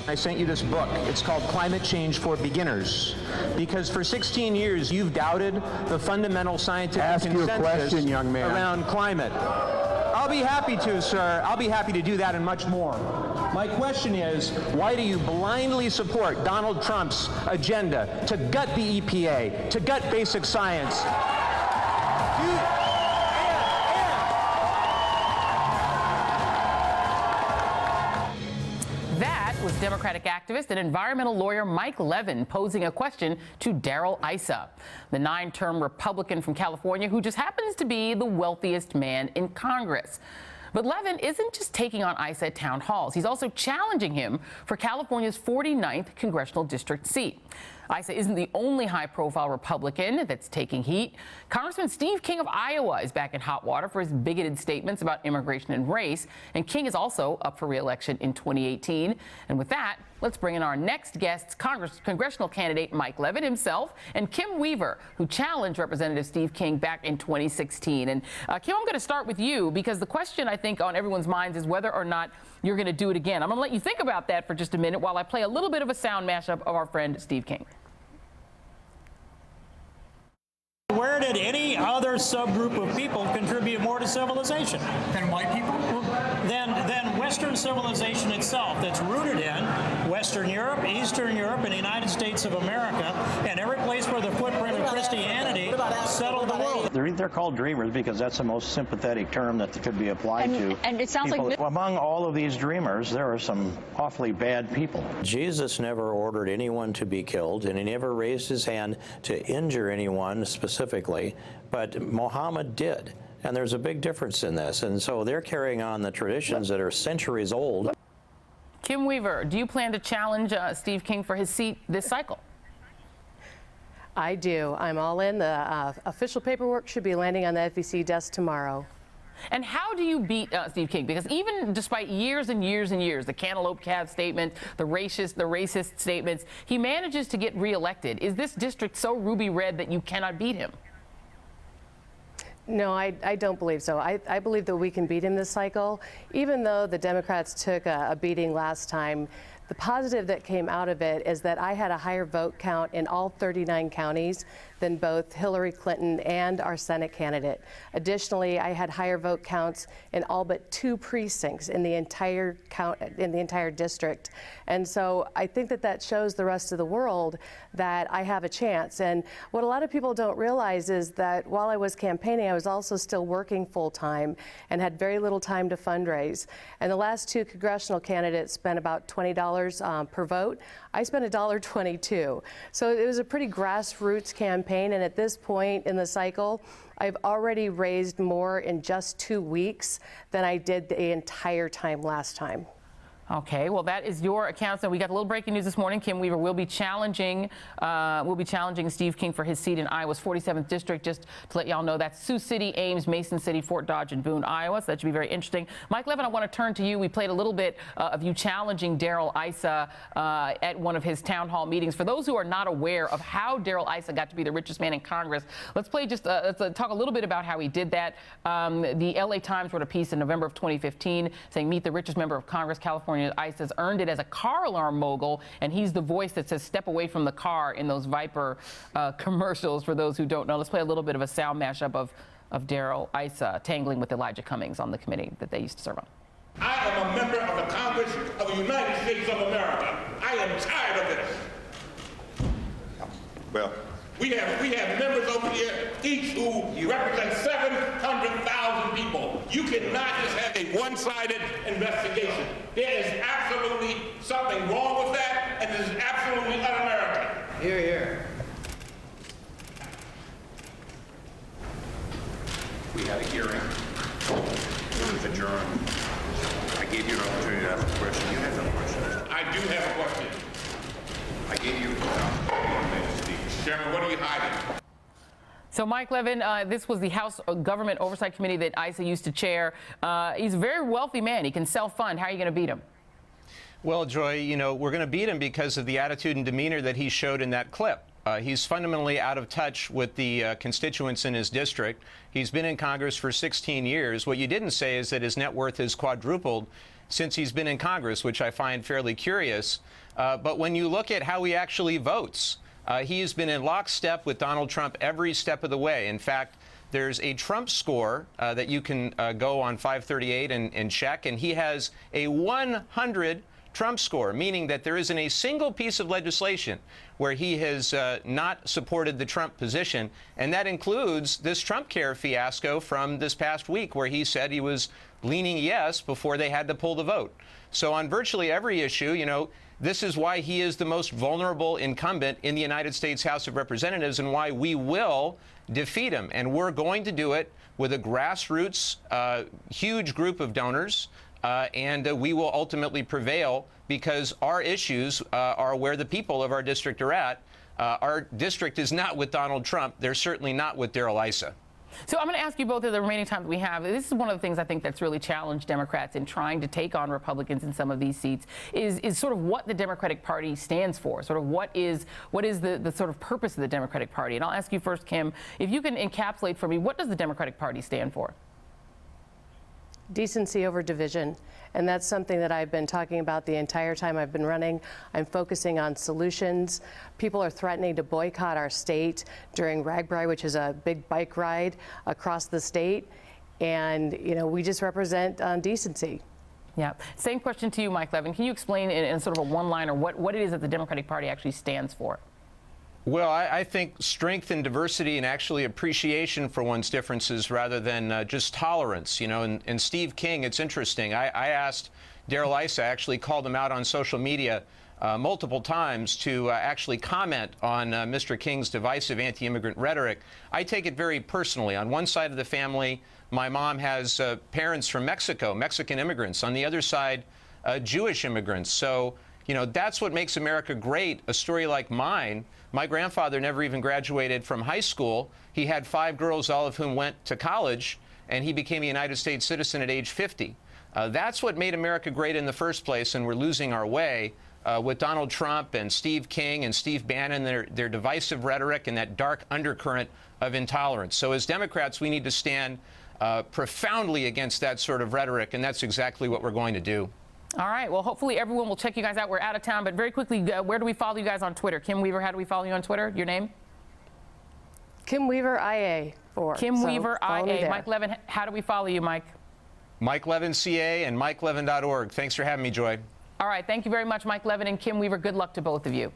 I sent you this book. It's called Climate Change for Beginners. Because for 16 years, you've doubted the fundamental scientific consensus young man. around climate. I'll be happy to, sir. I'll be happy to do that and much more. My question is, why do you blindly support Donald Trump's agenda to gut the EPA, to gut basic science? That was Democratic activist and environmental lawyer Mike Levin posing a question to Darrell Issa, the 9-term Republican from California who just happens to be the wealthiest man in Congress. But Levin isn't just taking on Issa at town halls. He's also challenging him for California's 49th congressional district seat. Issa isn't the only high-profile Republican that's taking heat. Congressman Steve King of Iowa is back in hot water for his bigoted statements about immigration and race. And King is also up for re-election in 2018. And with that, let's bring in our next guest, congressional candidate Mike Levin himself and Kim Weaver, who challenged Representative Steve King back in 2016. And Kim, I'm going to start with you because the question I think on everyone's minds is whether or not you're going to do it again. I'm going to let you think about that for just a minute while I play a little bit of a sound mashup of our friend Steve King. Where did any other subgroup of people contribute more to civilization? Than white people? Than Western civilization itself, that's rooted in Western Europe, Eastern Europe, and the United States of America, and every place where the footprint of Christianity settled the world. They're called dreamers because that's the most sympathetic term that could be applied to. And it sounds people. like Among all of these dreamers, there are some awfully bad people. Jesus never ordered anyone to be killed, and he never raised his hand to injure anyone specifically, but Muhammad did. And there's a big difference in this. And so they're carrying on the traditions that are centuries old. Kim Weaver, do you plan to challenge Steve King for his seat this cycle? I do. I'm all in. The official paperwork should be landing on the FEC desk tomorrow. And how do you beat Steve King? Because even despite years and years and years, the cantaloupe calf statement, the racist statements, he manages to get reelected. Is this district so ruby red that you cannot beat him? No, I don't believe so. I believe that we can beat him this cycle. Even though the Democrats took a beating last time, the positive that came out of it is that I had a higher vote count in all 39 counties than both Hillary Clinton and our Senate candidate. Additionally, I had higher vote counts in all but 2 precincts in the entire district. And so I think that shows the rest of the world that I have a chance. And what a lot of people don't realize is that while I was campaigning, I was also still working full-time and had very little time to fundraise. And the last 2 congressional candidates spent about $20 per vote. I spent $1.22. So it was a pretty grassroots campaign, and at this point in the cycle, I've already raised more in just 2 weeks than I did the entire time last time. Okay, well, that is your account. So we got a little breaking news this morning. Kim Weaver will be challenging Steve King for his seat in Iowa's 47th district. Just to let y'all know, that's Sioux City, Ames, Mason City, Fort Dodge, and Boone, Iowa. So that should be very interesting. Mike Levin, I want to turn to you. We played a little bit of you challenging Darrell Issa at one of his town hall meetings. For those who are not aware of how Darrell Issa got to be the richest man in Congress, let's talk a little bit about how he did that. The LA Times wrote a piece in November of 2015 saying, "Meet the richest member of Congress, California." Issa has earned it as a car alarm mogul, and he's the voice that says step away from the car in those Viper commercials, for those who don't know. Let's play a little bit of a sound mashup of Darrell Issa tangling with Elijah Cummings on the committee that they used to serve on. I am a member of the Congress of the United States of America. I am tired of this. Well, we have members over here, each who represent 700,000 people. You cannot just have a one-sided investigation. There is absolutely something wrong with that, and it is absolutely un-American. Hear, hear. We had a hearing. It was adjourned. I gave you an opportunity to ask a question. You have no question. I do have a question. I gave you a speech. Chairman, what are you hiding? So, Mike Levin, this was the House Government Oversight Committee that Issa used to chair. He's a very wealthy man. He can self-fund. How are you going to beat him? Well, Joy, you know, we're going to beat him because of the attitude and demeanor that he showed in that clip. He's fundamentally out of touch with the constituents in his district. He's been in Congress for 16 years. What you didn't say is that his net worth has quadrupled since he's been in Congress, which I find fairly curious. But when you look at how he actually votes, he has been in lockstep with Donald Trump every step of the way. In fact, there's a Trump score that you can go on 538 and check, and he has a 100 Trump score, meaning that there isn't a single piece of legislation where he has not supported the Trump position, and that includes this Trump Care fiasco from this past week, where he said he was leaning yes before they had to pull the vote. So on virtually every issue, you know, this is why he is the most vulnerable incumbent in the United States House of Representatives, and why we will defeat him. And we're going to do it with a grassroots, huge group of donors, and we will ultimately prevail, because our issues are where the people of our district are at. Our district is not with Donald Trump. They're certainly not with Darrell Issa. So I'm going to ask you both of the remaining time that we have. This is one of the things I think that's really challenged Democrats in trying to take on Republicans in some of these seats is sort of what the Democratic Party stands for. Sort of what is the sort of purpose of the Democratic Party? And I'll ask you first, Kim, if you can encapsulate for me, what does the Democratic Party stand for? Decency over division. And that's something that I've been talking about the entire time I've been running. I'm focusing on solutions. People are threatening to boycott our state during RAGBRAI, which is a big bike ride across the state. And, you know, we just represent decency. Yeah. Same question to you, Mike Levin. Can you explain in sort of a one-liner what it is that the Democratic Party actually stands for? Well, I think strength and diversity, and actually appreciation for one's differences rather than just tolerance. You know, and Steve King, it's interesting. I asked Darrell Issa, actually called him out on social media multiple times to actually comment on Mr. King's divisive anti-immigrant rhetoric. I take it very personally. On one side of the family, my mom has parents from Mexico, Mexican immigrants. On the other side, Jewish immigrants. So, you know, that's what makes America great. A story like mine. My grandfather never even graduated from high school. He had 5 girls, all of whom went to college, and he became a United States citizen at age 50. That's what made America great in the first place, and we're losing our way with Donald Trump and Steve King and Steve Bannon, their divisive rhetoric and that dark undercurrent of intolerance. So as Democrats, we need to stand profoundly against that sort of rhetoric, and that's exactly what we're going to do. All right. Well, hopefully everyone will check you guys out. We're out of town, but very quickly, where do we follow you guys on Twitter? Kim Weaver, how do we follow you on Twitter? Your name? Kim Weaver, IA. Kim Weaver, IA. Mike Levin, how do we follow you, Mike? Mike Levin, CA, and MikeLevin.org. Thanks for having me, Joy. All right. Thank you very much, Mike Levin and Kim Weaver. Good luck to both of you.